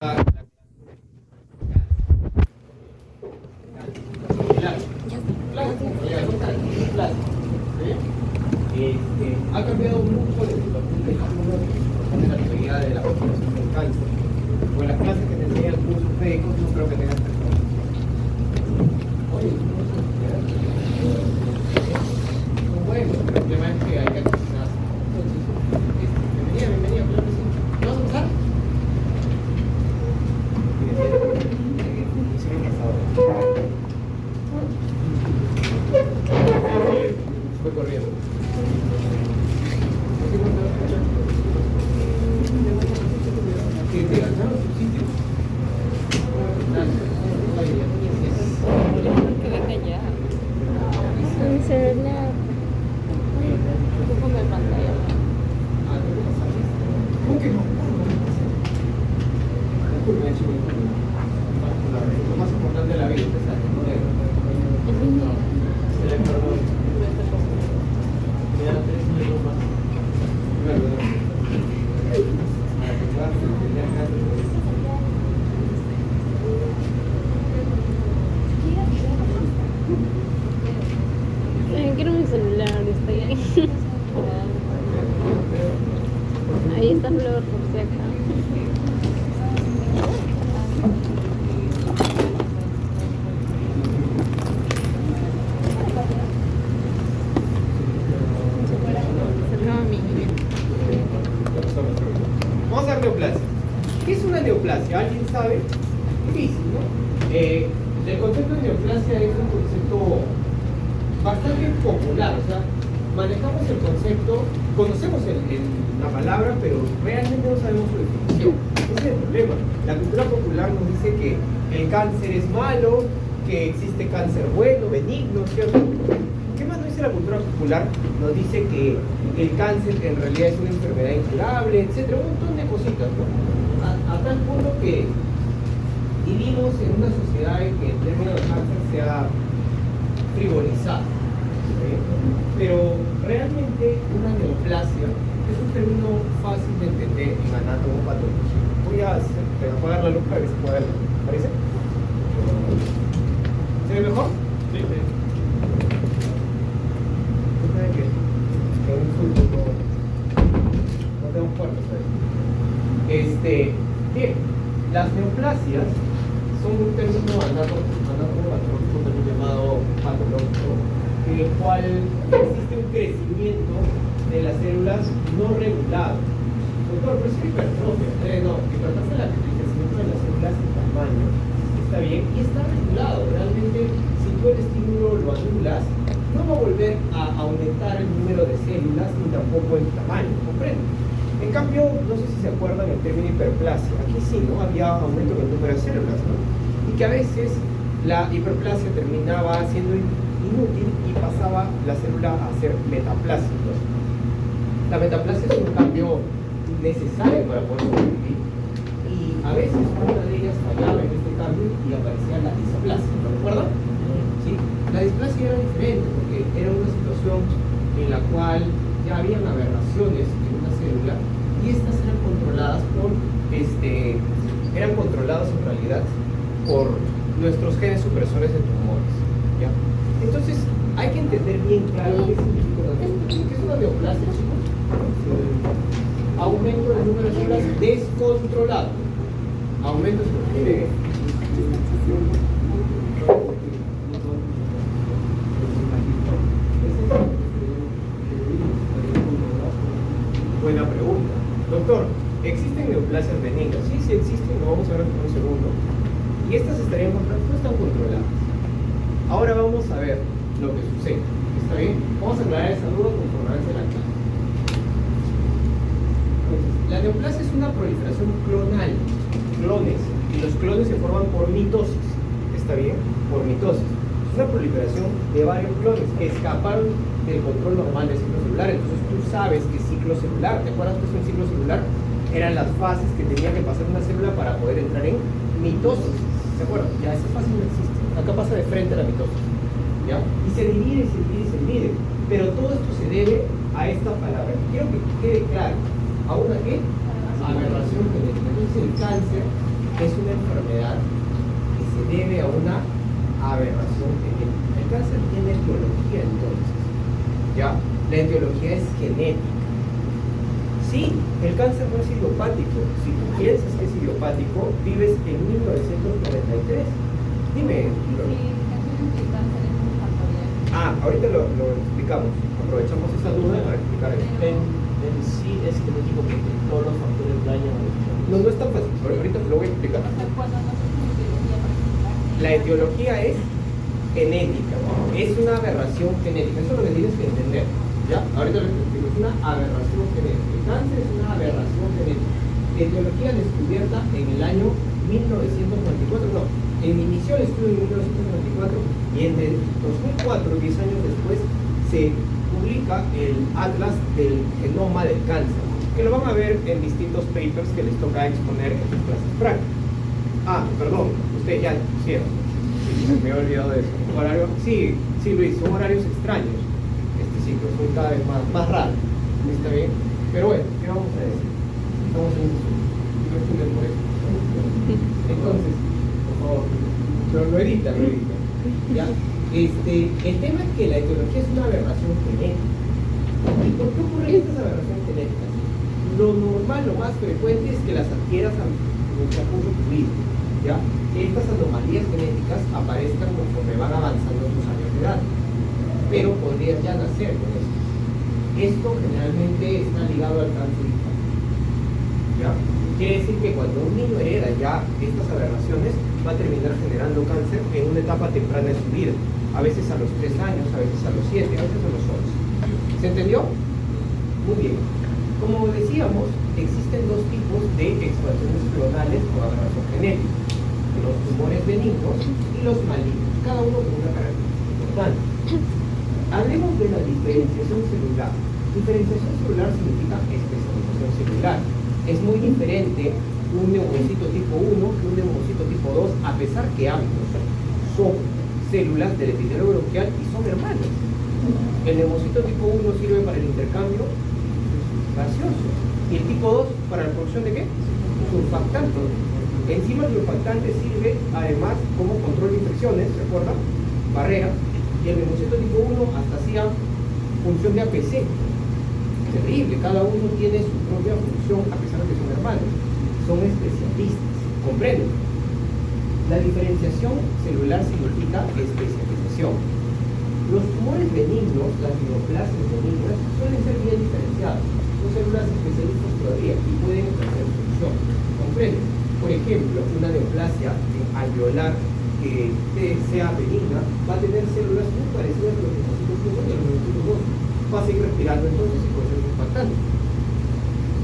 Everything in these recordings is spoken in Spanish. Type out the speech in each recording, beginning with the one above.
Ha cambiado mucho de la teoría de la población del cáncer. O en las clases que te enseñan cursos médicos, no creo que tengas personas. Oye, bueno, pero el tema es que hay que actualizar. Entonces, bienvenida, claro que sí. ¿Qué vas a pasar? Fue corriendo. ¿Qué te ganaron su sitio? ¿Cómo que no? Lo más importante de la vida es estar se le perdona. Me da 3 minutos más. Para que puedas entender acá. Quiero mi celular, está ahí. Ahí está Flor, por si acaso. Vamos a ver neoplasia. ¿Qué es una neoplasia? ¿Alguien sabe? Difícil, ¿no? El concepto de neoplasia es un concepto bastante popular, o sea, manejamos el concepto, conocemos la palabra, pero realmente no sabemos su definición. Ese es el problema. La cultura popular nos dice que el cáncer es malo, que existe cáncer bueno, benigno, ¿cierto? ¿Qué más nos dice la cultura popular? Nos dice que el cáncer en realidad es una enfermedad incurable, etcétera, un montón de cositas, ¿no? A tal punto que vivimos en una sociedad en que el término de cáncer se ha frivolizado. ¿Sí? Pero realmente una neoplasia es un término fácil de entender en anatomopatología. Voy a apagar la luz para que se pueda ver. ¿Parece? ¿Se ve mejor? Sí, sí. No tengo puertas ahí. Bien, las neoplasias son un término anatomopatológico también llamado patológico, en el cual existe un crecimiento de las células no regulado. Doctor, pero es hipertrofia. No, hipertrofia es el crecimiento de las células en tamaño. Está bien, y está regulado. Realmente, si tú el estímulo lo anulas, no va a volver a aumentar el número de células ni tampoco el tamaño, ¿comprende? En cambio, no sé si se acuerdan el término hiperplasia. Aquí sí, ¿no? Había aumento en el número de células, ¿no? Y que a veces la hiperplasia terminaba siendo inútil y pasaba la célula a ser metaplásica. La metaplasia es un cambio necesario para poder sobrevivir. Y a veces una de ellas fallaba en este cambio y aparecía la displasia, ¿lo recuerdan? ¿Sí? La displasia era diferente porque era una situación en la cual ya habían aberraciones en una célula y estas eran controladas en realidad por nuestros genes supresores de tumores, ¿ya? Entonces hay que entender bien claro qué significa una neoplasia. ¿Qué es una neoplasia, chicos? Aumento del número de células descontrolado. Aumento de Buena pregunta. Doctor, ¿existen neoplasias benignas? Sí, sí existen, lo vamos a ver en un segundo. Y estas no están controladas. Ahora vamos a ver lo que sucede. ¿Está bien? Vamos a aclarar esa duda conforme avance la clase. La neoplasia es una proliferación clonal, clones, y los clones se forman por mitosis. ¿Está bien? Por mitosis. Es una proliferación de varios clones que escaparon del control normal del ciclo celular. Entonces tú sabes que ciclo celular, ¿te acuerdas que es un ciclo celular? Eran las fases que tenía que pasar una célula para poder entrar en mitosis. ¿Se acuerdan? Ya esa fase no existe. Acá pasa de frente a la mitosis. ¿Ya? Y se divide, se divide, se divide. Pero todo esto se debe a esta palabra. Quiero que quede claro. ¿A una qué? Aberración genética. Entonces el cáncer es una enfermedad que se debe a una aberración genética. El cáncer tiene etiología entonces, ¿ya? La etiología es genética. Sí, el cáncer no es idiopático. Si tú piensas que es idiopático, vives en 1993. Dime. Ahorita lo explicamos. Aprovechamos esa duda para explicar eso. En sí es genético porque todos los factores dañan a No, no es tan fácil. Ahorita te lo voy a explicar. La etiología es genética. Es una aberración genética. Eso es lo que tienes que entender. ¿Ya? Ahorita lo explico. Es una aberración genética. El cáncer es una aberración genética. Etiología descubierta en el año 1994. No, inició el estudio en 1994 y en el 2004, 10 años después, se publica el Atlas del Genoma del Cáncer, que lo van a ver en distintos papers que les toca exponer en sus clases prácticas. Perdón, ustedes ya pusieron. Sí, me he olvidado de eso. Horario, sí, Luis, son horarios extraños este ciclo, son cada vez más raros. ¿Está bien? Pero bueno, ¿qué vamos a decir? Estamos en no estudian por eso. Entonces, por favor, pero lo edita. ¿Ya? El tema es que la etiología es una aberración genética. ¿Y por qué ocurren estas aberraciones genéticas? Lo normal, lo más frecuente es que las adquieras en el transcurso de tu vida. ¿Ya? Estas anomalías genéticas aparezcan conforme van avanzando tus años de edad. Pero podrías ya nacer con esto. Esto generalmente está ligado al cáncer infantil. ¿Ya? Quiere decir que cuando un niño hereda ya estas aberraciones, va a terminar generando cáncer en una etapa temprana de su vida. A veces a los 3 años, a veces a los 7, a veces a los 11. ¿Se entendió? Muy bien. Como decíamos, existen dos tipos de expansiones clonales por aberración genética: los tumores benignos y los malignos, cada uno con una característica importante. Hablemos de la diferenciación celular. Diferenciación celular significa especialización celular. Es muy diferente un neumocito tipo 1 que un neumocito tipo 2, a pesar que ambos son células del epitelio bronquial y son hermanos. El neumocito tipo 1 sirve para el intercambio gaseoso y el tipo 2 para la producción de ¿qué? Surfactante. Encima el surfactante sirve además como control de infecciones, ¿recuerda? Barrera. Y el neumocito tipo 1 hasta hacía función de APC. Terrible, cada uno tiene su propia función a pesar de que son hermanos. Son especialistas, ¿comprenden? La diferenciación celular significa especialización. Los tumores benignos, las neoplasias benignas, suelen ser bien diferenciados. Son células especialistas todavía y pueden ejercer función. ¿Comprenden? Por ejemplo, una neoplasia alveolar que sea benigna va a tener células muy parecidas a los neumocitos 1 y a los neumocitos 2. Va a seguir respirando entonces y puede ser impactante.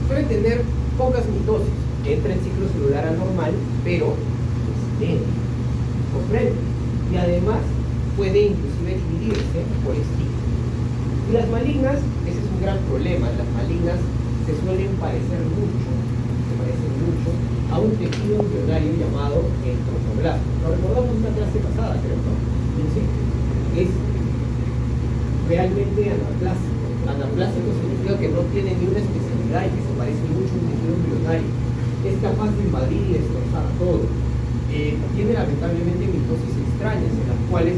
Suele tener pocas mitosis, entra en ciclo celular anormal, pero es lento. ¿Comprende? Y además puede inclusive dividirse por estigma. Y las malignas, ese es un gran problema. Las malignas se suelen parecer mucho a un tejido embrionario llamado el trofoblasta. Lo recordamos en una clase pasada, creo, ¿no? ¿Sí? Es realmente anaplásico. Anaplásico significa que no tiene ni una especialidad y que se parece mucho a un tejido embrionario. Es capaz de invadir y destrozar todo. Tiene lamentablemente mitosis extrañas en las cuales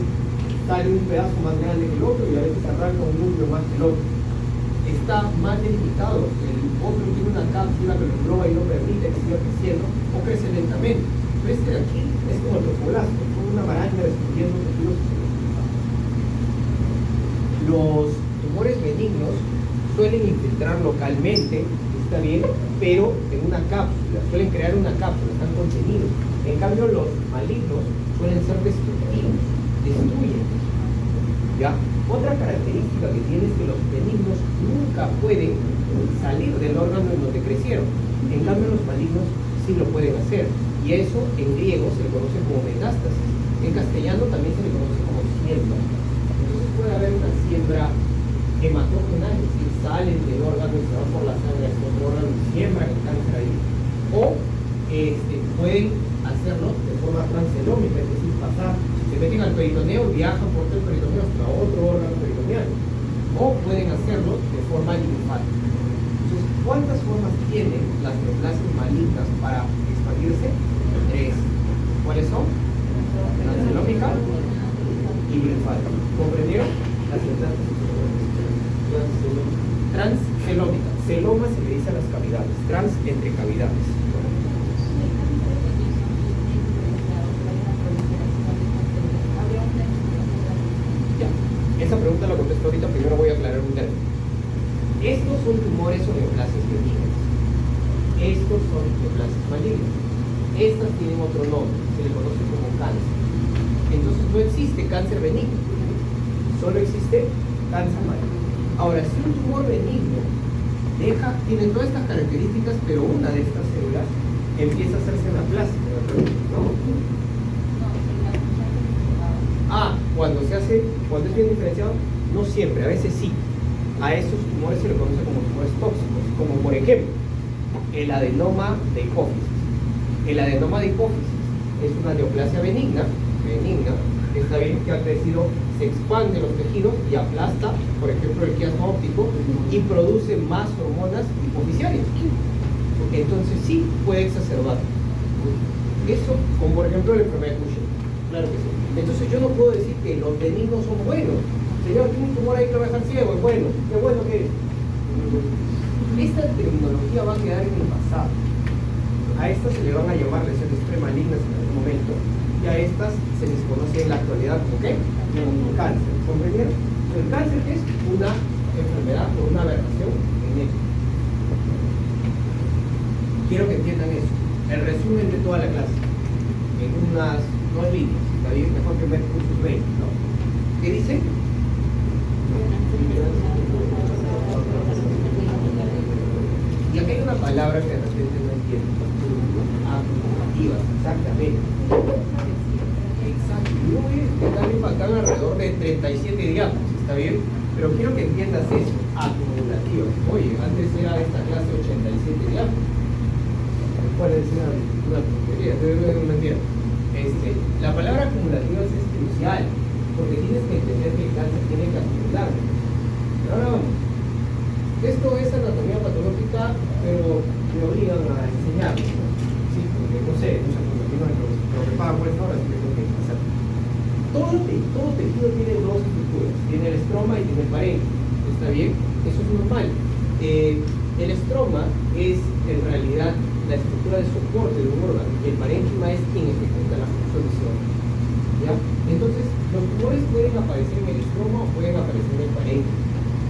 sale un pedazo más grande que el otro y a veces arranca un núcleo más que el otro. Está mal delimitado. El otro tiene una cápsula que lo engloba y no permite que siga creciendo o crece lentamente. Pero este de aquí es como el trofoblasta, como una maraña destruyendo tejidos. Los tumores benignos suelen infiltrar localmente, está bien, pero en una cápsula, suelen crear una cápsula, están contenidos. En cambio, los malignos suelen ser destructivos, destruyen. ¿Ya? Otra característica que tiene es que los benignos nunca pueden salir del órgano en donde crecieron. En cambio, los malignos sí lo pueden hacer. Y eso en griego se le conoce como metástasis. En castellano también se le conoce como siembra. Entonces puede haber una siembra hematógena, es decir, salen del órgano y se van por la sangre hacia otro órgano y siembran el cáncer ahí. O pueden hacerlo de forma transelómica, es decir, pasar, se meten al peritoneo y viajan por todo el peritoneo hasta otro órgano peritoneal. O pueden hacerlo de forma linfática. Entonces, ¿cuántas formas tienen las neoplasias malignas para expandirse? son? Transelómica y linfática. ¿Comprendieron? Las implantes transcelómica. Celoma se le dice a las cavidades. Trans entre cavidades. Ya. Esa pregunta la contesto ahorita. Primero voy a aclarar un término. Estos son tumores o neoplasias benignas. Estos son neoplasias malignas. Estas tienen otro nombre. Se le conoce como cáncer. Entonces no existe cáncer benigno. Solo existe cáncer maligno. Ahora, si un tumor benigno tiene todas estas características, pero una de estas células empieza a hacerse neoplasia, ¿no? Cuando es bien diferenciado, no siempre, a veces sí. A esos tumores se le conoce como tumores tóxicos, como por ejemplo, el adenoma de hipófisis. El adenoma de hipófisis es una neoplasia benigna, está bien, que ha crecido, se expande los tejidos y aplasta, por ejemplo, el quiasma óptico y produce más hormonas hipofisiarias. Entonces sí puede exacerbar. Eso, como por ejemplo la enfermedad de Cushing. Claro que sí. Entonces yo no puedo decir que los benignos son buenos. Señor, tiene un tumor ahí que lo va a dejar ciego, es bueno. Qué bueno que es. Esta terminología va a quedar en el pasado. A estas se le van a llamar lesiones premalignas en algún momento. Y a estas se les conoce en la actualidad como ¿qué? Como cáncer. ¿Comprendieron? El cáncer es una enfermedad o una aberración genética. Quiero que entiendan eso. El resumen de toda la clase. En unas 2 líneas. Está bien, mejor que ver cursos 20, ¿no? ¿Qué dice? Y aquí hay una palabra que de repente no entiendo. Acumulativas, exactamente. Exacto. Yo voy a intentar impactar alrededor de 37 diámetros, ¿está bien? Pero quiero que entiendas eso, acumulativas. Oye, antes era esta clase 87 diámetros. ¿Cuál es una tontería? No entiendo. La palabra acumulativas es crucial, porque tienes que entender que el cáncer tiene que acumular. Ahora vamos. Esto es anatomía patológica, pero me obligan a enseñarlo, ¿no? Sí, porque no sé, lo que pagan por esta hora, así que tengo que pasar. Todo tejido tiene dos estructuras, tiene el estroma y tiene el parénquima, ¿está bien? Eso es normal. El estroma es en realidad la estructura de soporte de un órgano y el parénquima es quien ejecuta la función de ese órgano, ¿ya? Entonces, los tumores pueden aparecer en el estroma o pueden aparecer en el parénquima.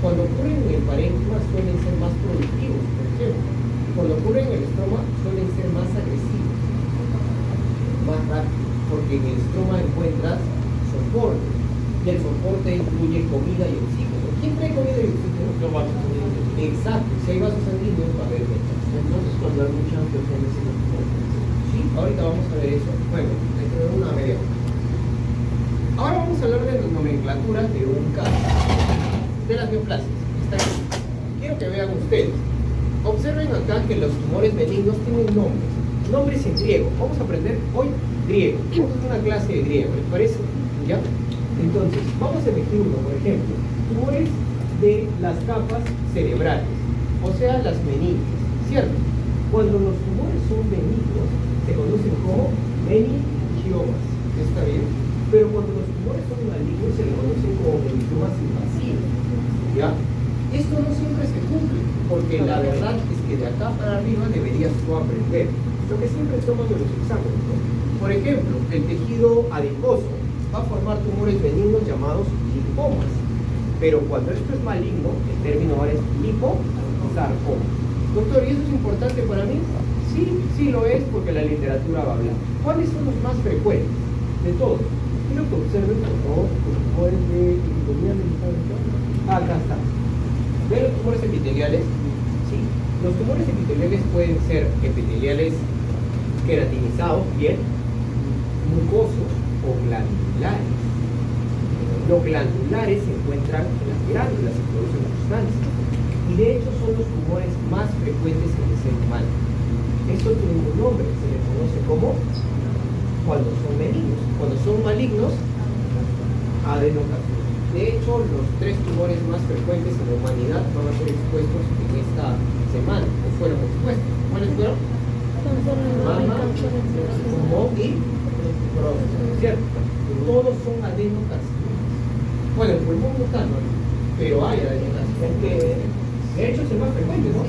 Cuando ocurren en el parénquima suelen ser más productivos, por ejemplo. Cuando ocurren en el estroma suelen ser más agresivos, más rápidos, porque en el estroma encuentras soporte. Y el soporte incluye comida y oxígeno. ¿Quién trae comida y oxígeno? Los vasos sanguíneos. Exacto, si hay vasos sanguíneos va a haber metas. Entonces, cuando hay mucha angiogénesis en los tumores. Sí, ahorita vamos a ver eso. Bueno, dentro de una media hora. Ahora vamos a hablar de las nomenclaturas de un caso. De las neoplasias. Está aquí. Quiero que vean ustedes. Observen acá que los tumores benignos tienen nombres. Nombres en griego. Vamos a aprender hoy griego. Vamos a hacer una clase de griego, ¿les parece? ¿Ya? Entonces, vamos a elegir uno, por ejemplo. Tumores de las capas cerebrales, o sea, las meninges, ¿cierto? Cuando los tumores son benignos, se conocen como meningiomas, ¿está bien? Pero cuando los tumores son malignos, se les conocen como meningiomas invasivos, ¿ya? Esto no siempre se cumple, porque la verdad es que de acá para arriba deberías tú aprender lo que siempre toman en los exámenes, ¿no? Por ejemplo, el tejido adiposo va a formar tumores benignos llamados linfomas. Pero cuando esto es maligno, el término ahora es liposarcoma. Doctor, ¿y eso es importante para mí? Sí, sí lo es porque la literatura va a hablar. ¿Cuáles son los más frecuentes? De todos. Quiero que observen, por favor, los tumores de epiteliales. Acá está. ¿Ven los tumores epiteliales? Sí. Los tumores epiteliales pueden ser epiteliales queratinizados, bien, mucosos o glandulares. Los glandulares se encuentran en las glándulas y producen sustancias. Y de hecho son los tumores más frecuentes en el ser humano. Esto tiene un nombre, se le conoce como cuando son benignos. Cuando son malignos, adenocarcinoma. De hecho, los 3 tumores más frecuentes en la humanidad van a ser expuestos en esta semana, o fueron expuestos. ¿Cuáles fueron? Cáncer renal y mama, cáncer de pulmón y próstata, ¿cierto? Todos son adenocarcinomas. Bueno, el pulmón no está, ¿no? Pero hay adenocarcinomas. Que de hecho es el más frecuente, ¿no?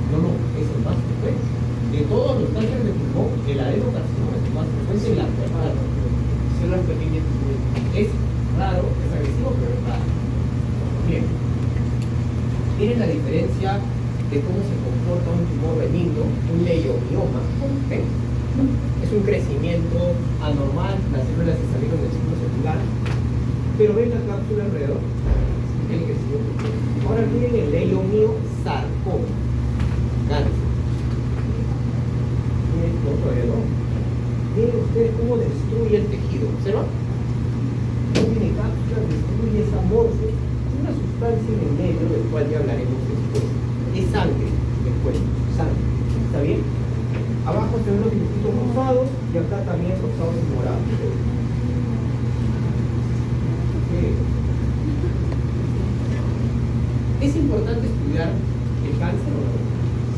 No, es el más frecuente. De todos los cánceres de pulmón, el adenocarcinoma es el más frecuente en la persona. Son las pequeñas. Es raro, es agresivo, pero es raro. Bien. Miren la diferencia de cómo se comporta un tumor benigno, un leiomioma. ¿Eh? Es un crecimiento anormal, las células se salieron del ciclo celular, pero ven la cápsula alrededor. El crecimiento. Ahora miren el leiomiosarcoma. Cáncer. Miren, no, todavía no. Miren ustedes cómo destruye el tejido. ¿Observan? No tiene cápsula, destruye esa morfe. Una sustancia en el medio del cual ya hablaremos después. Es sangre, después. Sangre. ¿Está bien? Abajo se ven los dibujitos rosados y acá también rosados y morados. ¿Es importante estudiar el cáncer o no?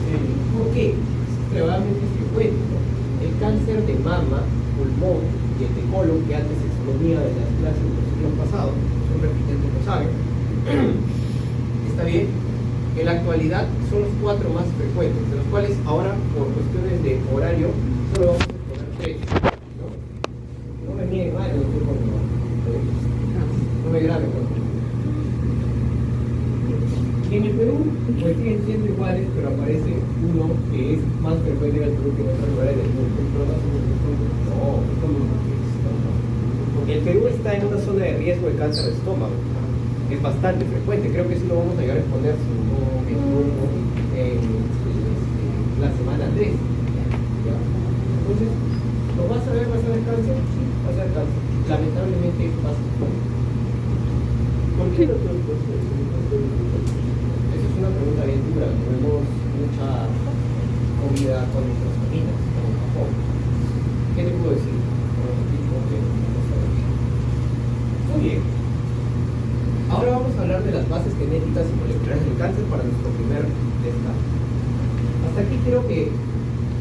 Sí. ¿Por qué? Es extremadamente frecuente, ¿no? El cáncer de mama, pulmón y el de colon, que antes se exponía en las clases de los siglos pasados, son repitentes, lo saben. ¿Está bien? En la actualidad son los 4 más frecuentes, de los cuales ahora, por cuestiones de horario, solo vamos a exponer 3. ¿No? No me miren mal, no estoy con no me graben, ¿no? En el Perú, pues siguen siendo iguales, pero aparece uno que es más frecuente en el Perú que en otros lugares del mundo. Porque el Perú está en una zona de riesgo de cáncer de estómago. Es bastante frecuente, creo que sí lo vamos a llegar a exponer si no me equivoco en la semana 3. ¿Ya? Entonces, ¿lo vas a ver? ¿Vas a ver cáncer? Sí, vas a ver cáncer. Lamentablemente vas a ver. ¿Por qué no te lo puedes decir? Esa es una pregunta bien dura. Comemos mucha comida con nuestras harinas, como en Japón. ¿Qué te puedo decir? Muy bien. Ahora vamos a hablar de las bases genéticas y moleculares del cáncer para nuestro primer descargo. Hasta aquí quiero que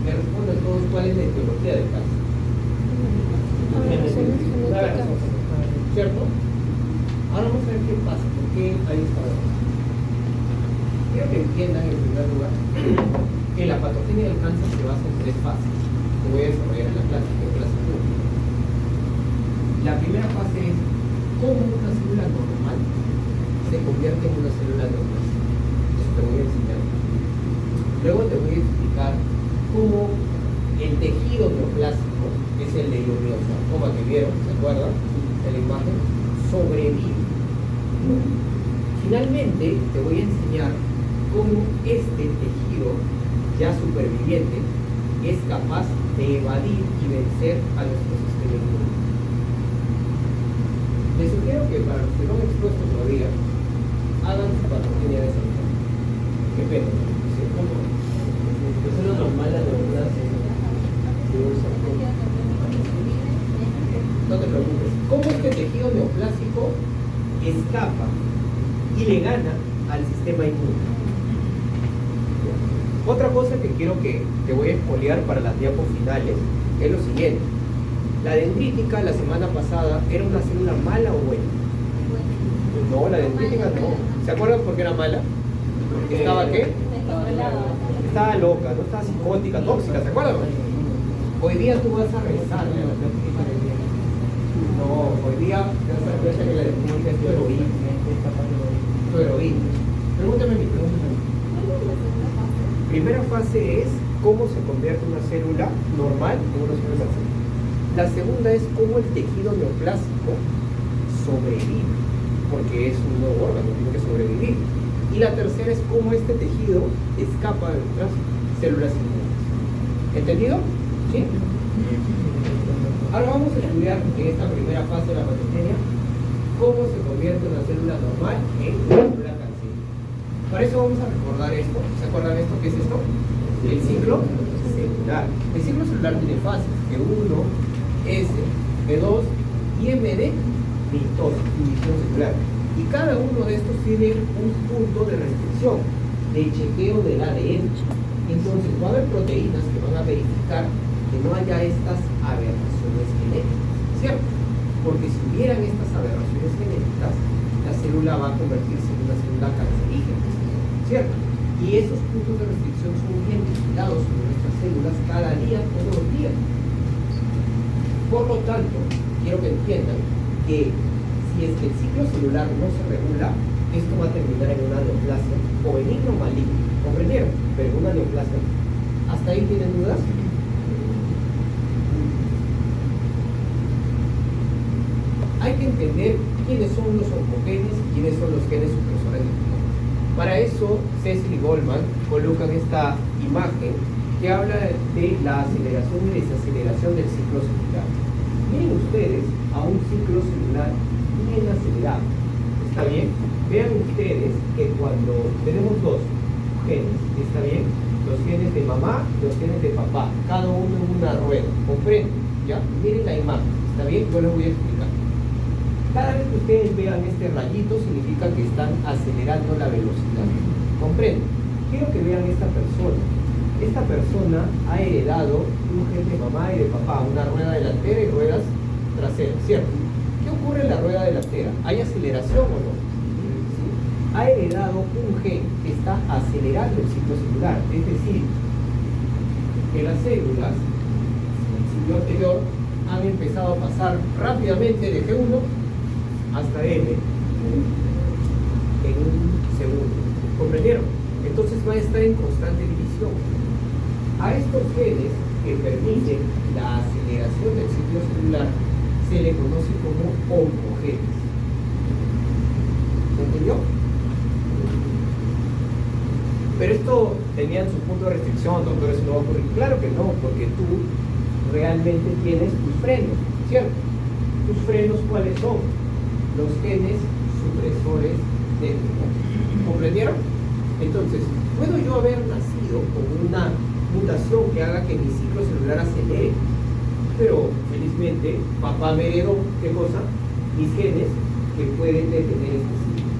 me respondan todos cuál es la etiología del cáncer. ¿Cierto? Ahora vamos a ver qué pasa, por qué hay esta base. Quiero que entiendan en primer lugar que la patogenia del cáncer se basa en 3 fases que voy a desarrollar en la clase, en clase 1. La primera fase es cómo una célula normal se convierte en una célula normal. Eso te voy a enseñar. Luego te voy a explicar cómo el tejido neoplásico, que es el leiomiosarcoma que vieron, ¿se acuerdan? De la imagen, sobrevive. Finalmente te voy a enseñar cómo este tejido ya superviviente es capaz de evadir y vencer a nuestro sistema inmune. Les sugiero que para los que no han expuesto todavía, hagan su patología de salud. Qué pena, ¿no? Es una normal la neoplasia de un sarcoma. No te preocupes. ¿Cómo este tejido neoplásico escapa y le gana al sistema inmune? Otra cosa que quiero que te voy a expoliar para las diapos finales es lo siguiente. La dendrítica la semana pasada era una célula mala o buena. No, la dendrítica no. ¿Se acuerdan por qué era mala? ¿Estaba qué? Estaba loca, no estaba psicótica, tóxica, ¿se acuerdan? Hoy día tú vas a revisar. No, hoy día te vas a dar cuenta que la dendrítica es tu heroína. Tu heroína. Pregúntame a mí. Primera fase es cómo se convierte una célula normal en una célula cancerosa. La segunda es cómo el tejido neoplásico sobrevive, porque es un nuevo órgano, tiene que sobrevivir. Y la tercera es cómo este tejido escapa de nuestras células inmunes. ¿Entendido? ¿Sí? Ahora vamos a estudiar en esta primera fase de la patogenia cómo se convierte una célula normal en una célula cancerosa. Para eso vamos a recordar esto. ¿Se acuerdan esto? ¿Qué es esto? El ciclo celular. El ciclo celular tiene fases, E1, S, B2 y M de mitosis, división celular. Y cada uno de estos tiene un punto de restricción, de chequeo del ADN. Entonces va a haber proteínas que van a verificar que no haya estas aberraciones genéticas, ¿cierto? Porque si hubieran estas aberraciones genéticas, la célula va a convertirse en una célula cancerígena, ¿cierto? Y esos puntos de restricción son bien vigilados en nuestras células cada día, todos los días. Por lo tanto, quiero que entiendan que si es que el ciclo celular no se regula, esto va a terminar en una neoplasia o benigno o maligno. ¿Comprendieron? Pero una neoplasia. ¿Hasta ahí tienen dudas? Hay que entender quiénes son los oncogenes y quiénes son los genes supresores del tumor. Para eso, Cecil y Goldman colocan esta imagen que habla de la aceleración y desaceleración del ciclo celular. Miren ustedes a un ciclo celular bien acelerado. ¿Está bien? Vean ustedes que cuando tenemos dos genes, ¿está bien? Los genes de mamá y los genes de papá, cada uno en una rueda. ¿Comprenden? ¿Ya? Miren la imagen. ¿Está bien? Yo les voy a explicar. Cada vez que ustedes vean este rayito significa que están acelerando la velocidad. ¿Comprenden? Quiero que vean esta persona. Esta persona ha heredado un gen de mamá y de papá, una rueda delantera y ruedas traseras, ¿cierto? ¿Qué ocurre en la rueda delantera? ¿Hay aceleración o no? ¿Sí? Ha heredado un gen que está acelerando el ciclo celular, es decir, que las células del ciclo anterior han empezado a pasar rápidamente de G1 hasta M en un segundo. ¿Comprendieron? Entonces va a estar en constante división. A estos genes que permiten la aceleración del ciclo celular se le conoce como oncogenes. ¿Se entendió? Pero esto tenían su punto de restricción, doctor, eso no va a ocurrir. Claro que no, porque tú realmente tienes tus frenos, ¿cierto? ¿Tus frenos cuáles son? Los genes supresores del tumor. ¿Comprendieron? Entonces, ¿puedo yo haber nacido con una mutación que haga que mi ciclo celular acelere? Pero felizmente papá me heredó, ¿qué cosa? Mis genes que pueden detener este ciclo.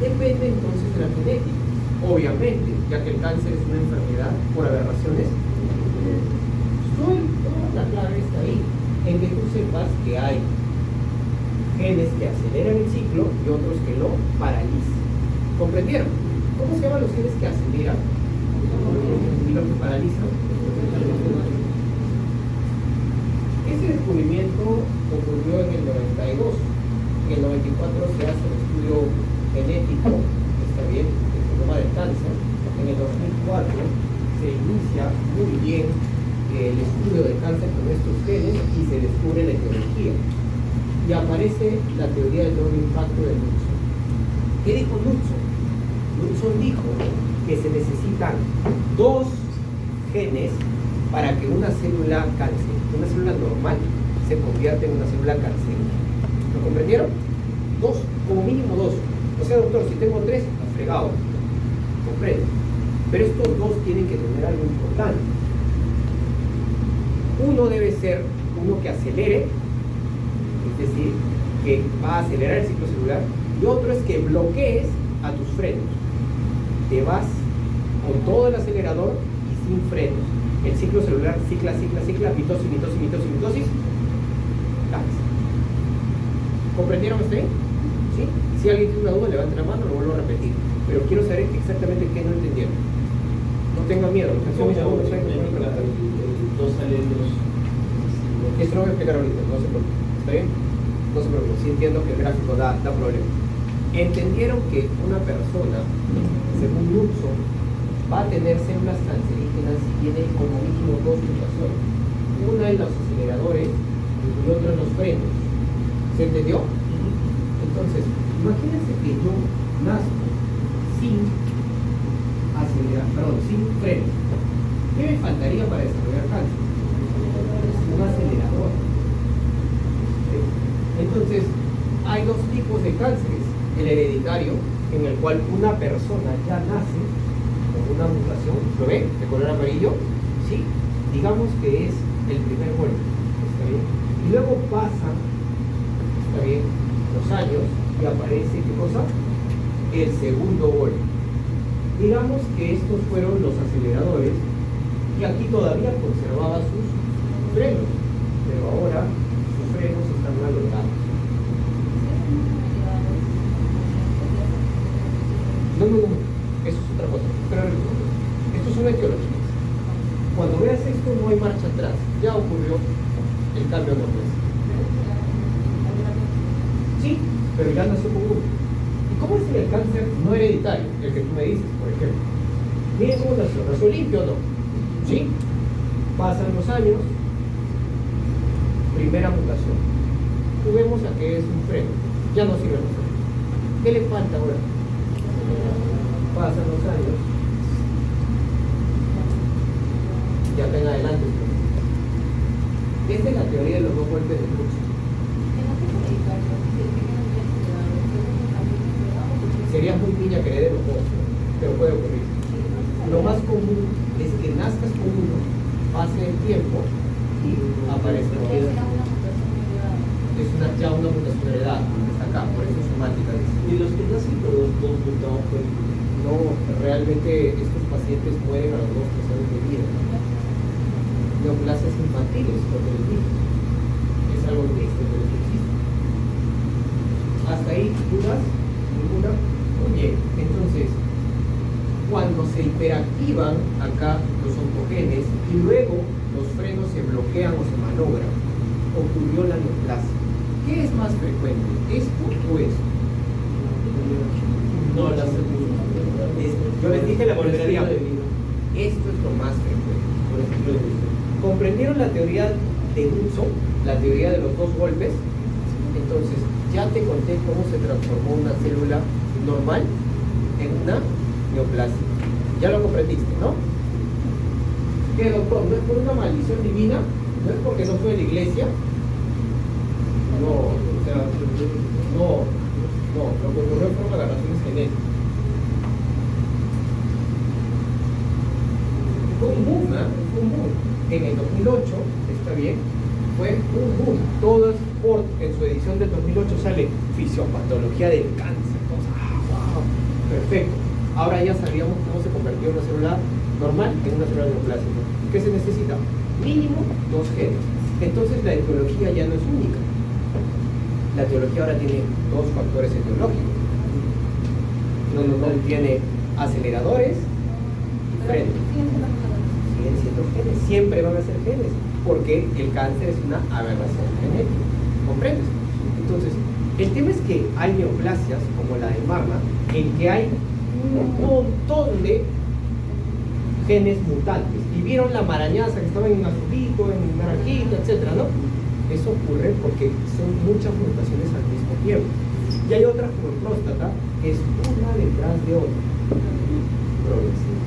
Depende entonces de la genética. Obviamente, ya que el cáncer es una enfermedad por aberraciones, toda la clave está ahí, en que tú sepas que hay genes que aceleran el ciclo y otros que lo paralizan. ¿Comprendieron? ¿Cómo se llaman los genes que aceleran y los que paralizan? Este descubrimiento ocurrió en el 92. En el 94 se hace el estudio genético, está bien, el genoma del cáncer. En el 2004 se inicia muy bien el estudio del cáncer con estos genes y se descubre la etiología. Y aparece la teoría del doble impacto de Knudson. ¿Qué dijo Knudson? Knudson dijo que se necesitan dos genes para que una célula cáncer, una célula normal, se convierta en una célula cancerígena. ¿Lo comprendieron? Dos, como mínimo dos. O sea, doctor, si tengo tres, está fregado. Comprende. Pero estos dos tienen que tener algo importante. Uno debe ser uno que acelere, es decir, que va a acelerar el ciclo celular, y otro es que bloquees a tus frenos. Te vas con todo el acelerador y sin frenos. El ciclo celular cicla, mitosis, cáncer. ¿Comprendieron hasta ahí? ¿Sí? Si alguien tiene una duda, levante la mano, lo vuelvo a repetir. Pero quiero saber exactamente qué no entendieron. No tengan miedo, los que son Dos alelos. esto lo voy a explicar ahorita, no se preocupen. ¿Está bien? No se preocupen, sí entiendo que el gráfico da problemas. Entendieron que una persona, según Knudson, va a tener células cancerígenas si tiene como mínimo dos mutaciones. Una en los aceleradores y otra en los frenos. ¿Se entendió? Entonces, imagínense que yo nazco sin sin freno. ¿Qué me faltaría para desarrollar cáncer? Un acelerador. Entonces, hay dos tipos de cánceres. El hereditario, en el cual una persona ya nace con una mutación, ¿lo ven? De color amarillo, ¿sí? Digamos que es el primer golpe, ¿está bien? Y luego pasan, ¿está bien?, los años y aparece, ¿qué cosa? El segundo golpe. Digamos que estos fueron los aceleradores y aquí todavía conservaba sus frenos, pero ahora sus frenos están malogrados. No, eso es otra cosa. Pero esto son etiologías. Cuando veas esto no hay marcha atrás, ya ocurrió el cambio de hormonas. Sí, pero ya nació con uno. ¿Y cómo es el cáncer no hereditario? El que tú me dices, por ejemplo. Miren cómo nació limpio o no. ¿Sí? Pasan los años, primera mutación. Juguemos a que es un freno, ya no sirve el freno. ¿Qué le falta ahora? Pasan los años, y acá en adelante. Esta es la teoría de los dos golpes de cruz. Serías muy niña que le dé los dos, pero puede ocurrir. Lo más común es que nazcas con uno, pase el tiempo y aparezca otro. Es ya una mutación heredada, está acá, por eso es somática. Y los que nacen con los dos mutados, pues, No, realmente estos pacientes mueren a los 2 o 3 años de vida. Neoplasias infantiles, lo que les dije. Es algo triste, pero eso existe. Hasta ahí, dudas, ninguna. Muy bien, entonces, cuando se hiperactivan acá los oncogenes y luego los frenos se bloquean o se malogran, ocurrió la neoplasia. ¿Qué es más frecuente? ¿Esto o esto? no la segunda. Yo les dije la Por el tercera. estilo de vida. Esto es lo más frecuente. Por el estilo de vida. ¿Comprendieron la teoría de Hudson? La teoría de los 2 golpes. Entonces, ya te conté cómo se transformó una célula normal en una neoplasia. Ya lo comprendiste, ¿no? ¿Qué, doctor? ¿No es por una maldición divina? ¿No es porque no fue de la iglesia? No, o sea, no, lo que ocurrió fueron aberraciones genéticas. Fue un boom, ¿eh? Fue un boom. En el 2008, está bien, fue un boom. Todas, Ford, en su edición del 2008 sale fisiopatología del cáncer. Entonces, wow, perfecto. Ahora ya sabíamos cómo se convirtió una célula normal en una célula neoplásica. ¿Qué se necesita? Mínimo 2 genes. Entonces la etiología ya no es única. La etiología ahora tiene 2 factores etiológicos. No, tiene aceleradores y frenos. Siguen siendo genes, siempre van a ser genes, porque el cáncer es una aberración genética. ¿Comprendes? Entonces, el tema es que hay neoplasias, como la de mama, en que hay un montón de genes mutantes. Y vieron la marañaza que estaba en azulito, en naranjito, etcétera, ¿no? Eso ocurre porque son muchas mutaciones al mismo tiempo. Y hay otras como en próstata, que es una detrás de otra. Progresiva.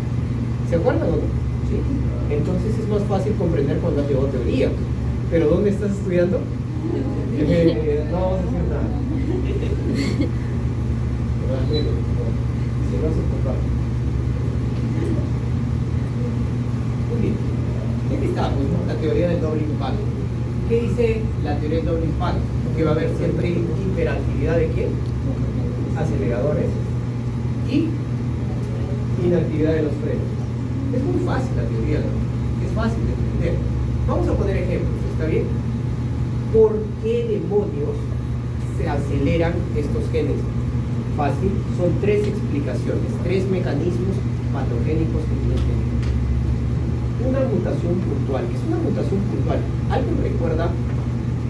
¿Se acuerdan o no? Sí. Entonces es más fácil comprender cuando has llevado teoría. ¿Pero dónde estás estudiando? No vamos a decir nada. Si no se compara. Muy bien. Aquí está, pues, ¿no? La teoría del doble impacto. ¿Qué dice la teoría del doble impacto? Que va a haber siempre hiperactividad de quién? Aceleradores y inactividad de los frenos. Es muy fácil la teoría, ¿no? Es fácil de entender. Vamos a poner ejemplos, ¿está bien? ¿Por qué demonios se aceleran estos genes? Fácil, son 3 explicaciones, 3 mecanismos patogénicos que tienen que ver. Una mutación puntual. ¿Qué es una mutación puntual? ¿Alguien recuerda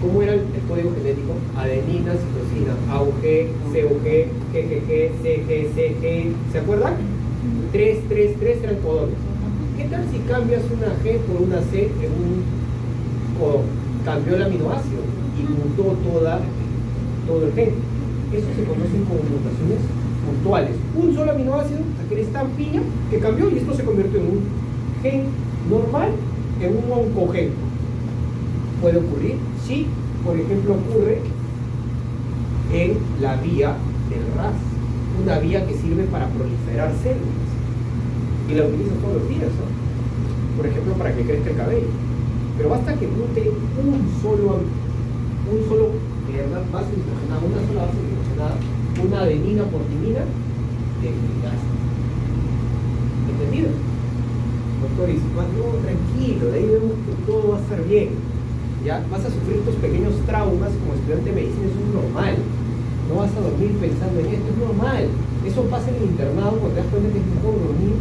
cómo era el código genético? Adenina, citosina, AUG, CUG, GGG, CG, CG. ¿Se acuerdan? 3 eran codones. ¿Qué tal si cambias una G por una C en un codón? Cambió el aminoácido y mutó todo el gen. Eso se conocen como mutaciones puntuales. Un solo aminoácido, aquel estampiña, que cambió y esto se convirtió en un gen normal, en un oncogen. ¿Puede ocurrir? Sí. Por ejemplo, ocurre en la vía del RAS, una vía que sirve para proliferar células. Y la utilizas todos los días, ¿no? Por ejemplo, para que crezca el cabello. Pero basta que mute un solo base nitrogenada, una sola base nitrogenada, una adenina por timina, de gas. ¿Entendido? doctor, y dice, no, tranquilo, de ahí vemos que todo va a estar bien. Ya vas a sufrir tus pequeños traumas como estudiante de medicina, eso es normal. No vas a dormir pensando en esto, es normal. Eso pasa en el internado cuando te das cuenta que es mejor dormir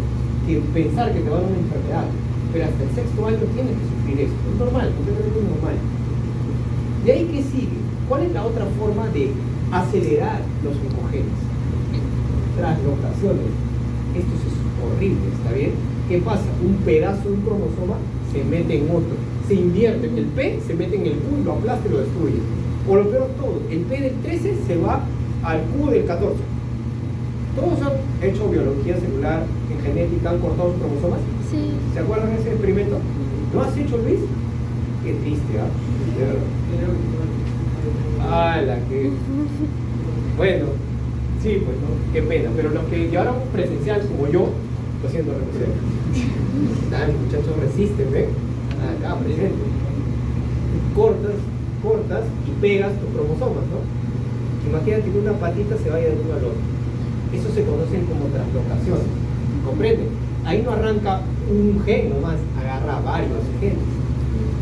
que pensar que te va a dar una enfermedad. Pero hasta el sexto año tienes que sufrir esto. Es normal, completamente normal. De ahí que sigue. ¿Cuál es la otra forma de acelerar los oncogenes? Translocaciones. Esto es horrible, ¿está bien? ¿Qué pasa? Un pedazo de un cromosoma se mete en otro. Se invierte. El P se mete en el Q y lo aplasta y lo destruye. O lo peor de todo, el P del 13 se va al Q del 14. Todos han hecho biología celular, en genética, han cortado sus cromosomas. Sí. ¿Se acuerdan de ese experimento? ¿Lo has hecho, Luis? Qué triste, ¿ah? De verdad. ¡Hala! Que... Bueno, sí, pues, ¿no? Qué pena. Pero los que llevaron presencial, como yo, lo siento, represento. Dale, muchachos, resisten, ¿ven? Acá, presente. Cortas y pegas tus cromosomas, ¿no? Imagínate que una patita se vaya de uno al otro. Eso se conocen como translocaciones. ¿Comprenden? Ahí no arranca un gen nomás, agarra varios genes.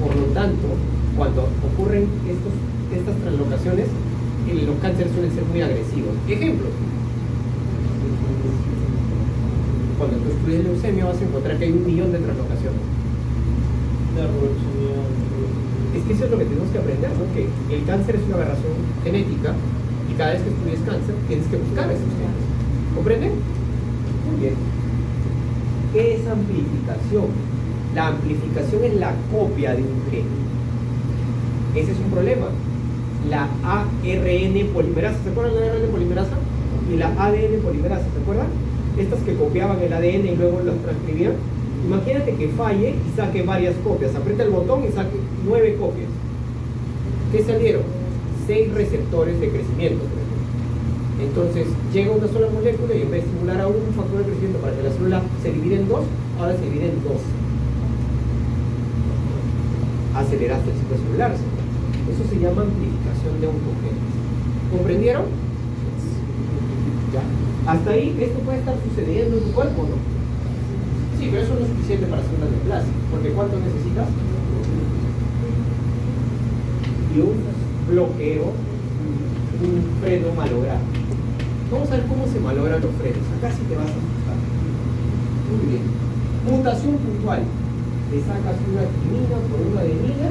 Por lo tanto, cuando ocurren estas translocaciones, los cánceres suelen ser muy agresivos. Ejemplo, cuando tú estudias leucemia vas a encontrar que hay 1 millón de translocaciones. Es que eso es lo que tenemos que aprender, ¿no? Que el cáncer es una aberración genética y cada vez que estudies cáncer tienes que buscar esos genes. ¿Comprenden? Muy bien. ¿Qué es amplificación? La amplificación es la copia de un gen. Ese es un problema. La ARN polimerasa, ¿se acuerdan de la ARN polimerasa? Y la ADN polimerasa, ¿se acuerdan? Estas que copiaban el ADN y luego las transcribían. Imagínate que falle y saque varias copias. Aprieta el botón y saque 9 copias. ¿Qué salieron? 6 receptores de crecimiento, por ejemplo. Entonces, llega una sola molécula y en vez de estimular a un factor de crecimiento para que la célula se divide en 2, ahora se divide en 2. Aceleraste el ciclo celular. Eso se llama amplificación de oncogenes. ¿Comprendieron? Ya. Hasta ahí, ¿esto puede estar sucediendo en tu cuerpo o no? Sí, pero eso no es suficiente para hacer una neoplasia, porque ¿cuánto necesitas? Y un bloqueo, un freno malogrado. Vamos a ver cómo se malogran los frenos. Acá sí te vas a asustar. Muy bien. Mutación puntual. Le sacas una timina por una adenina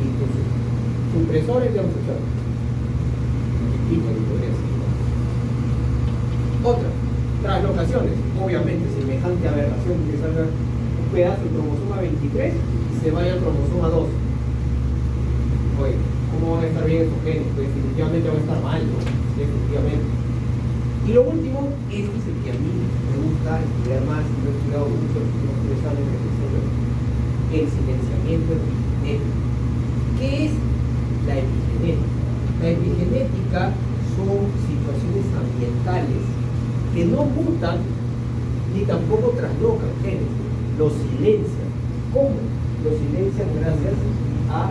y tus supresores de función. Otra. Translocaciones. Obviamente, semejante aberración que salga un pedazo del cromosoma 23 y se vaya al cromosoma 2. Oye, ¿cómo van a estar bien esos genes? Pues definitivamente van a estar mal, ¿no? Definitivamente. Y lo último, este es el que a mí me gusta estudiar más y lo he estudiado mucho los últimos 3 años de el silenciamiento epigenético. ¿Qué es la epigenética? La epigenética son situaciones ambientales que no mutan ni tampoco traslocan genes, los silencian. ¿Cómo? Los silencian gracias a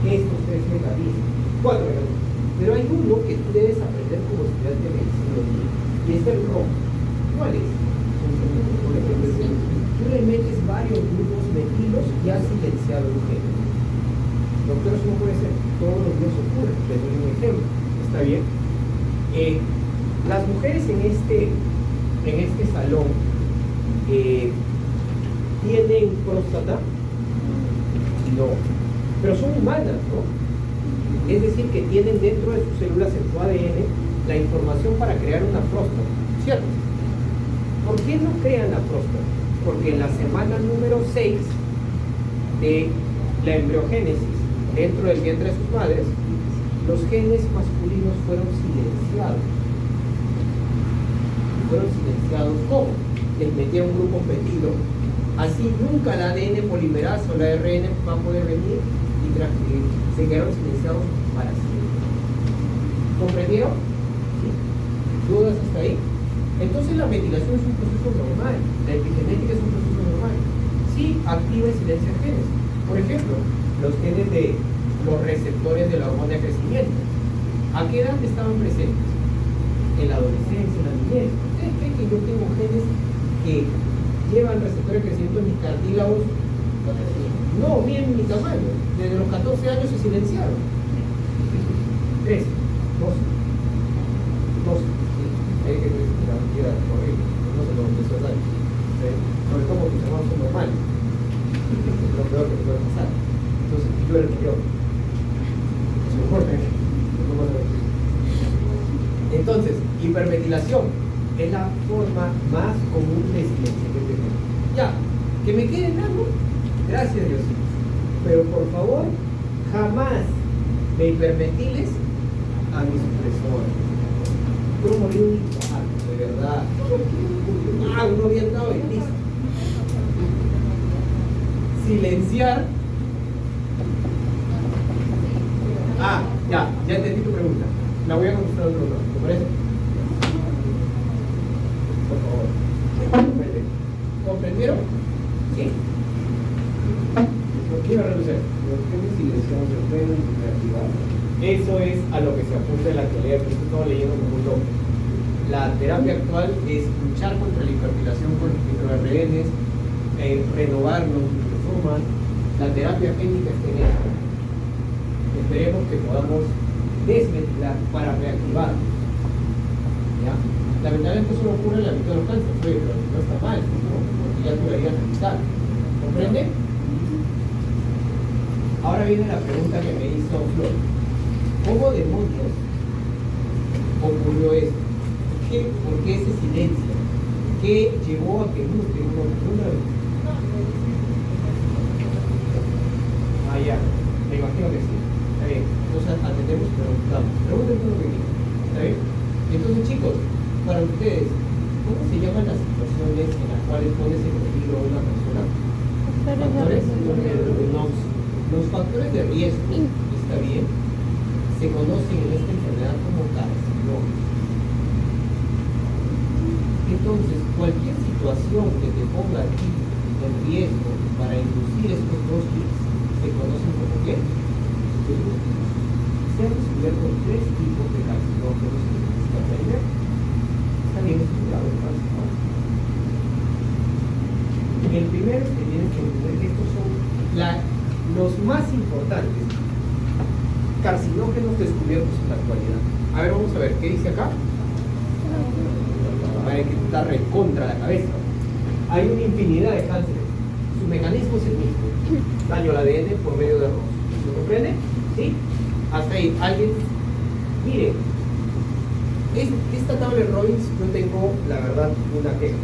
estos 3 mecanismos, 4 mecanismos. Pero hay uno que tú debes aprender como estudiante de medicina y es el ROM. ¿Cuál es? Tú le metes varios grupos metilos y has silenciado un gen. Doctor, eso no puede ser. Todos los días ocurre. Les doy un ejemplo. ¿Está bien? Las mujeres en este salón tienen próstata. No. Pero son humanas, ¿no? Es decir, que tienen dentro de sus células en su ADN la información para crear una próstata, ¿cierto? ¿Por qué no crean la próstata? Porque en la semana número 6 de la embriogénesis dentro del vientre de sus madres, los genes masculinos fueron silenciados. ¿Fueron silenciados cómo? Les metieron grupos metilos. Así nunca la ADN polimerasa o la ARN va a poder venir y transcribir. Se quedaron silenciados para siempre. ¿Comprendieron? ¿Sí? ¿Dudas hasta ahí? Entonces la metilación es un proceso normal. La epigenética es un proceso normal. Sí, activa y silencia genes. Por ejemplo, los genes de los receptores de la hormona de crecimiento. ¿A qué edad estaban presentes? En la adolescencia, en la niñez. ¿Ustedes creen que yo tengo genes que llevan receptores de crecimiento, mis cartílagos no miden mi tamaño. Desde los 14 años se silenciaron. 13, 12, 12. Hay que la mentira horrible. No se lo empezó a dar. Sobre todo porque los hermanos son normales. Es lo peor que te puede pasar. Entonces, yo era el peor. Se me corta, entonces, hiperventilación es la forma más común de silencio que tenemos. Ya, que me quede en algo, gracias Diosito. Pero por favor, jamás me hiperventiles a mi supresor. Yo morí un infarto, de verdad. No había andado de listo. Silenciar. Ya entendí tu pregunta. La voy a contestar otro lado, ¿te parece? Por favor. ¿Comprendieron? Sí. ¿Por qué iba a reducir? ¿Por qué me silenciamos el pelo y reactivar? Eso es a lo que se apunta en la actualidad, porque esto estaba leyendo como un loco. La terapia actual es luchar contra la hiperventilación con los microRNs, renovar los microsomas. La terapia génica es en esto. Esperemos que podamos desventilar para reactivar. ¿Ya? Lamentablemente eso no ocurre en la mitad de los cánceres, pero no está mal, ¿no? Porque ya curaría la mitad. ¿Comprende? Ahora viene la pregunta que me hizo Flor. ¿Cómo demonios ocurrió esto? ¿Por qué ese silencio? ¿Qué llevó a que uno tenga una vez? Ya, me imagino que sí. Está bien. Entonces atendemos y preguntamos. Pregunten todo lo que quieran. ¿Está bien? Entonces, chicos, para ustedes, ¿cómo se llaman las situaciones en las cuales pones en peligro a una persona? Los factores de riesgo, ¿está bien? Se conocen en esta enfermedad como carcinoma. Entonces, cualquier situación que te ponga a ti en riesgo para inducir estos dos tips se conocen como ¿qué? Se han descubierto 3 tipos de carcinógenos en esta enfermedad. Está bien estudiado el carcinoma. El primero que tienes que entender que estos son los más importantes carcinógenos descubiertos en la actualidad. A ver, vamos a ver, ¿qué dice acá? Hay que estar recontra la cabeza. Hay una infinidad de cánceres. Su mecanismo es el mismo. Daño al ADN por medio de arroz. ¿Se comprende? ¿Sí? Hasta ahí. ¿Alguien? Mire, esta tabla de Robbins yo tengo, la verdad, una queja.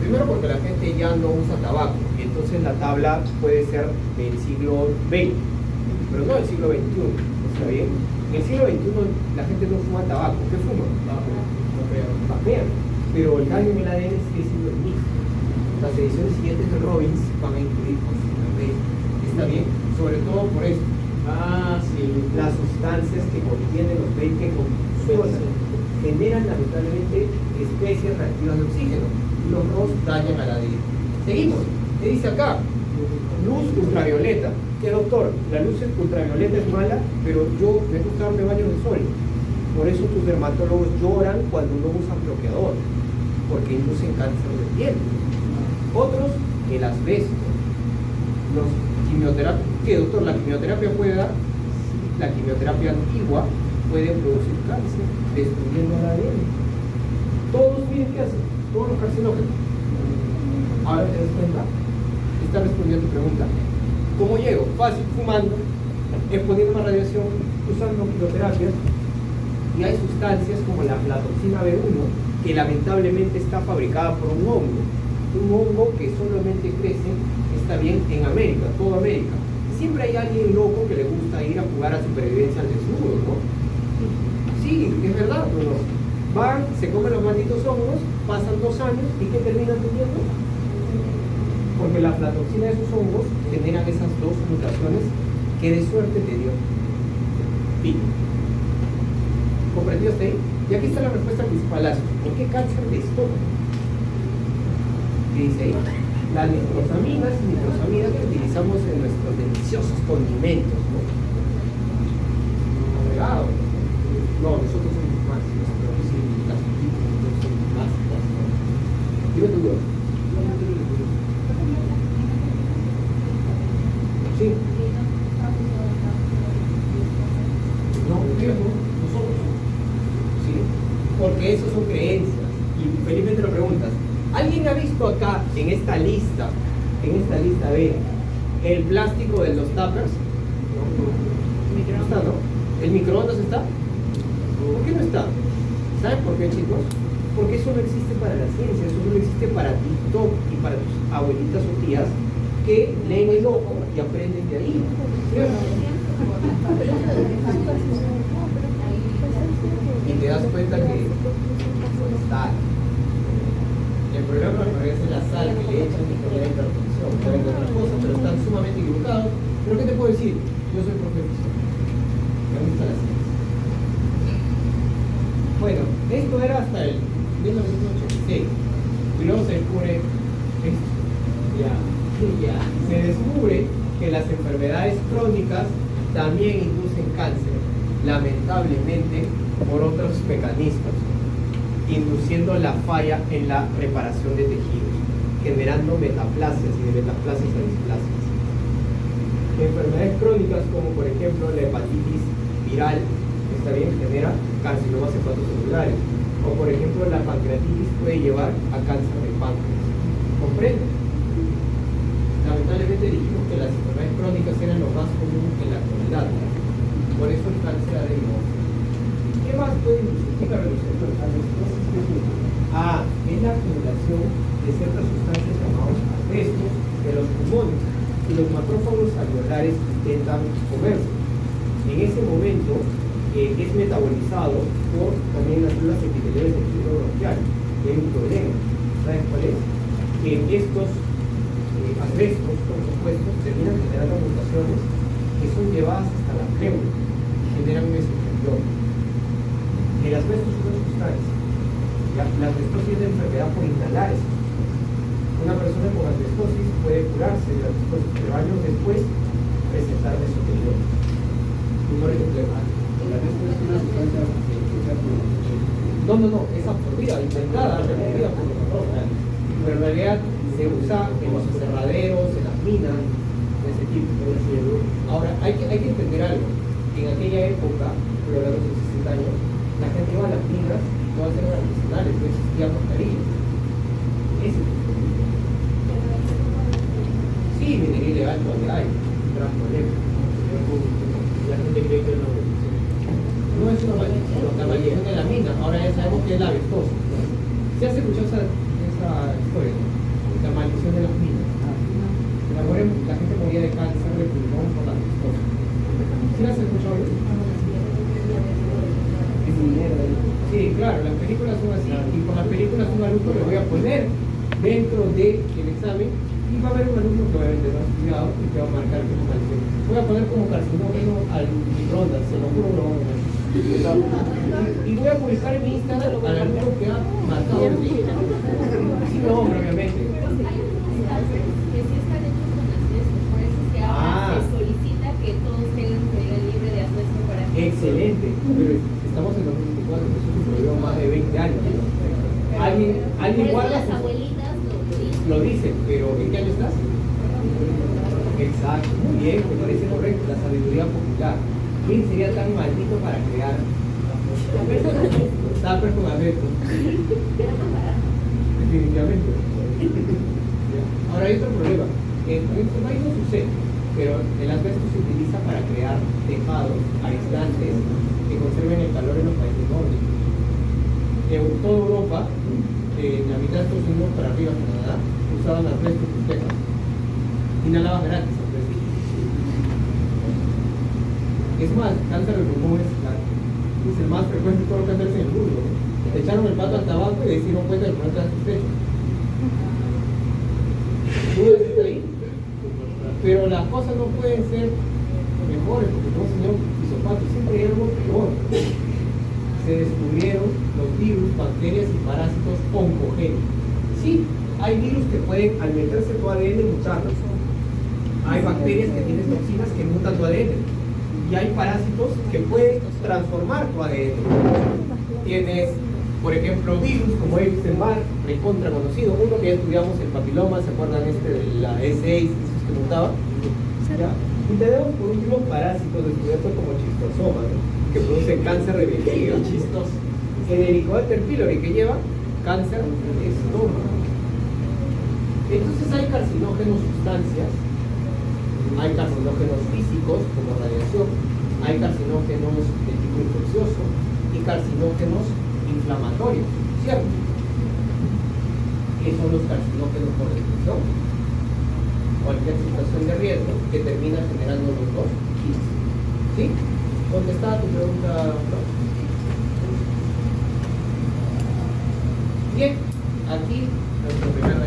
Primero porque la gente ya no usa tabaco. Y entonces la tabla puede ser del siglo XX. Pero no del siglo XXI. ¿Está bien? En el siglo XXI la gente no fuma tabaco. ¿Qué fuma? Papel. Pero el daño en el ADN sigue siendo el mismo. Las ediciones siguientes de Robbins van a incluir constantemente. ¿Está bien? Sobre todo por esto. Sí. Las sustancias que contienen los 20 compuestos generan lamentablemente especies reactivas de oxígeno. Y los ROS dañan al ADN. Seguimos. ¿Qué dice acá? Luz ultravioleta. ¿Qué doctor? La luz ultravioleta es mala, pero yo me gusta darme baños de sol. Por eso tus dermatólogos lloran cuando no usan bloqueador, porque inducen cáncer de piel. Otros, el asbesto. Los quimioterapias. ¿Qué, doctor? La quimioterapia puede dar. La quimioterapia antigua puede producir cáncer, destruyendo el ADN. Todos, miren qué hacen. Todos los carcinógenos. Ahora te das cuenta. Está respondiendo a tu pregunta. ¿Cómo llego? Fácil, fumando, exponiendo a radiación, usando quimioterapias. Y hay sustancias como la aflatoxina B1 que lamentablemente está fabricada por un hongo que solamente crece, está bien, en América, toda América. Siempre hay alguien loco que le gusta ir a jugar a supervivencia al desnudo, ¿no? Sí, es verdad, ¿no? Van, se comen los malditos hongos, pasan 2 años y ¿qué terminan teniendo? Porque la aflatoxina de esos hongos generan esas 2 mutaciones que de suerte te dio. Fin. ¿Comprendido hasta ahí? Y aquí está la respuesta principal. ¿Por qué cáncer de estómago? ¿Qué dice ahí? Las nitrosaminas que utilizamos en nuestros deliciosos condimentos, ¿no? Regado. No, nosotros somos más. Nosotros sí, las son más. Dime tu duda. que eso son creencias. Y felizmente lo preguntas. ¿Alguien ha visto acá en esta lista, a ver, el plástico de los tuppers? No está, ¿no? ¿El microondas está? ¿Por qué no está? ¿Saben por qué, chicos? Porque eso no existe para la ciencia, eso solo existe para TikTok y para tus abuelitas o tías que leen el ojo y aprenden de ahí. ¿Cierto? Y te das cuenta que está. El problema es la sal que le echan y que le da hipertensión. Pueden ver otras cosas, pero están sumamente equivocados. Pero ¿qué te puedo decir? Yo soy profesor. Me gusta la ciencia. Bueno, esto era hasta el 1986. Y luego se descubre esto. Ya. Se descubre que las enfermedades crónicas también inducen cáncer, lamentablemente por otros mecanismos, induciendo la falla en la reparación de tejidos, generando metaplasias y de metaplasias a displasias. Enfermedades crónicas como por ejemplo la hepatitis viral, está bien, genera carcinomas hepatocelulares, o por ejemplo la pancreatitis puede llevar a cáncer de páncreas. ¿Comprenden? Lamentablemente dijimos que las enfermedades crónicas eran lo más común en la actualidad, por eso el cáncer ha derivado. ¿Qué más puede inducir la reducción? Es la acumulación de ciertas sustancias llamadas asbestos de los pulmones y los macrófagos alveolares intentan comerse. En ese momento es metabolizado por también las células epiteliales del fibro bronquial, que es un problema. ¿Sabes cuál es? Que estos asbestos, por supuesto, terminan generando mutaciones que son llevadas hasta la pleura y generan un mesocelioma. El asbesto es una sustancia. La asbestosis es de enfermedad por inhalar esa sustancia. Una persona con asbestosis puede curarse de la asbestosis, pero años después presentar mesotelioma. Tumor complejo. La asbesto es una sustancia que se absorbe. No, es absorbida, intentada, repetida por los macrófagos. Pero en realidad se usa en los aserraderos, en las minas, de ese tipo. Ahora, hay que entender algo. En aquella época, estoy hablando de 60 años, la gente iba a las minas y todas eran artesanales, no existían mascarillas. Ese es el problema. Sí, minería ilegal todavía hay, un gran problema. La gente cree que no. No es una maldición, la maldición de la mina, ahora ya sabemos que es la avestosa. ¿Se has escuchado esa historia? La maldición de las minas. La gente moría de cáncer de pulmón por la avestosa. ¿Sí la has escuchado? Es dinero. Sí, claro, las películas son así, y con las películas un alumno le voy a poner dentro del examen y va a haber un alumno que obviamente no ha estudiado y que va a marcar como maldición. Voy a poner como carcinógeno al microondas, se lo juro, lo vamos a ver. Y voy a publicar en mi Instagram al alumno que ha marcado el día. Sí, no, obviamente. Que sí están hechos con asbesto, por eso es que ahora se solicita que todos tengan comida libre de asbesto para que... Excelente, pero estamos en 2024, eso es un problema más de 20 años. ¿Alguien guarda las sus... abuelitas Lo dicen, pero ¿en qué año estás? Exacto, muy bien, me parece correcto, la sabiduría popular. ¿Quién sería tan maldito para crear tuppers con asbesto? Definitivamente. Ahora hay otro problema. En nuestro país no sucede, pero el asbesto se utiliza para crear tejados aislantes que conserven el calor en los países nórdicos. En toda Europa, en la mitad de Estados Unidos para arriba, Canadá, usaban asbesto en sus tejas. Inhalaban gratis asbesto. Es más, cáncer de pulmón es el más frecuente de todos los cánceres en el mundo. Le echaron el pato al tabaco y se dieron cuenta del problema de sus techos. ¿Dudas está ahí? Pero las cosas no pueden ser mejores porque como señor Pisopato, siempre hay algo peor. Se descubrieron los virus, bacterias y parásitos oncogénicos. Sí, hay virus que pueden, al meterse tu ADN, mutarlos. Hay bacterias que tienen toxinas que mutan tu ADN. Y hay parásitos que pueden transformar tu ADN. Tienes, por ejemplo, virus como Epstein-Barr, recontra conocido, uno que ya estudiamos el papiloma, ¿se acuerdan de la E6 que mutaba? ¿Ya? Y tenemos por último parásitos descubiertos como chistosoma, ¿no? Que producen cáncer de vejiga. Chistoso. En el Helicobacter pylori, que lleva cáncer de estómago. Entonces hay carcinógenos sustancias, hay carcinógenos físicos como radiación, hay carcinógenos de tipo infeccioso y carcinógenos inflamatorios, ¿cierto? ¿Qué son los carcinógenos por definición? Cualquier situación de riesgo que termina generando los dos hits. ¿Sí? ¿Contestada tu pregunta, Flor? Bien, aquí nuestro primer